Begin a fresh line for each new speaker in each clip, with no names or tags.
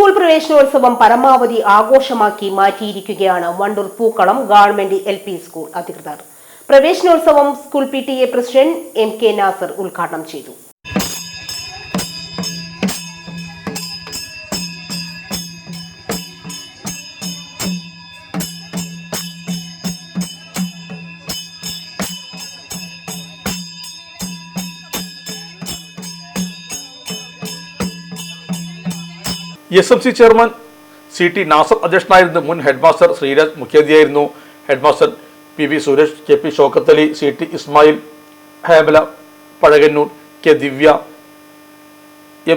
School പ്രവേശനോത്സവം പരമാവധി ആഘോഷമാക്കി മാറ്റിയിരിക്കുകയാണ് വണ്ടൂർ പൂക്കളം ഗവൺമെന്റ് LP സ്കൂൾ അധികൃതർ. പ്രവേശനോത്സവം school PTA president MK Nasar ഉദ്ഘാടനം ചെയ്തു.
SMC ചെയർമാൻ CT നാസർ അധ്യക്ഷനായിരുന്നു. മുൻ ഹെഡ്മാസ്റ്റർ ശ്രീരാജ് മുഖ്യാതിഥിയായിരുന്നു. Headmaster PV Suresh, KP Shoukath Ali, CT Ismail, Hemala Pazhakannur, K Divya,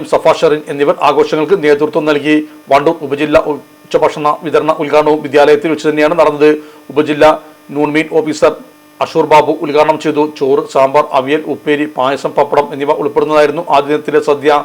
M Safasherin എന്നിവർ ആഘോഷങ്ങൾക്ക് നേതൃത്വം നൽകി. വണ്ടൂർ ഉപജില്ല ഉച്ചഭക്ഷണ വിതരണ ഉദ്ഘാടനവും വിദ്യാലയത്തിൽ വെച്ച് തന്നെയാണ് നടന്നത്. ഉപജില്ലാ നോൺമീൻ ഓഫീസർ അഷൂർ ബാബു ഉദ്ഘാടനം ചെയ്തു. ചോറ്, സാമ്പാർ, അവിയൽ, ഉപ്പേരി, പായസം, പപ്പടം എന്നിവ ഉൾപ്പെടുന്നതായിരുന്നു ആദ്യ ദിനത്തിലെ സദ്യ.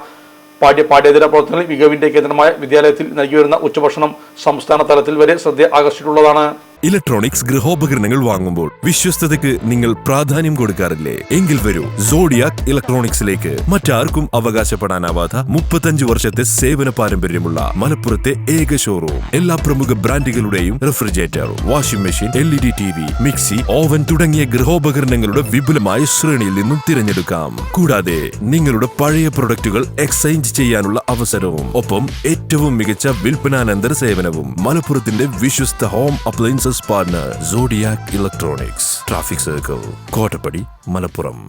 പാഠ്യേതര പ്രവർത്തനങ്ങളിൽ മികവിന്റെ കേന്ദ്രമായ വിദ്യാലയത്തിൽ നൽകി വരുന്ന ഉച്ചഭക്ഷണം സംസ്ഥാന തലത്തിൽ വരെ ശ്രദ്ധ ആകർഷിച്ചിട്ടുള്ളതാണ്.
ഇലക്ട്രോണിക്സ് ഗൃഹോപകരണങ്ങൾ വാങ്ങുമ്പോൾ വിശ്വസ്തതയ്ക്ക് നിങ്ങൾ പ്രാധാന്യം കൊടുക്കാറില്ലേ? എങ്കിൽ വരൂ സോഡിയാക് ഇലക്ട്രോണിക്സിലേക്ക്. മറ്റാർക്കും അവകാശപ്പെടാനാവാത്ത 35 വർഷത്തെ സേവന പാരമ്പര്യമുള്ള മലപ്പുറത്തെ ഏക ഷോറൂം. എല്ലാ പ്രമുഖ ബ്രാൻഡുകളുടെയും refrigerator, washing machine, LED TV, mixie, oven തുടങ്ങിയ ഗൃഹോപകരണങ്ങളുടെ വിപുലമായ ശ്രേണിയിൽ നിന്നും തിരഞ്ഞെടുക്കാം. കൂടാതെ നിങ്ങളുടെ പഴയ പ്രൊഡക്റ്റുകൾ എക്സ്ചേഞ്ച് ചെയ്യാനുള്ള അവസരവും ഒപ്പം ഏറ്റവും മികച്ച വിൽപ്പനാനന്തര സേവനവും. മലപ്പുറത്തിന്റെ വിശ്വസ്ത home appliances partner Zodiac electronics, traffic circle, Kottappadi, Malappuram.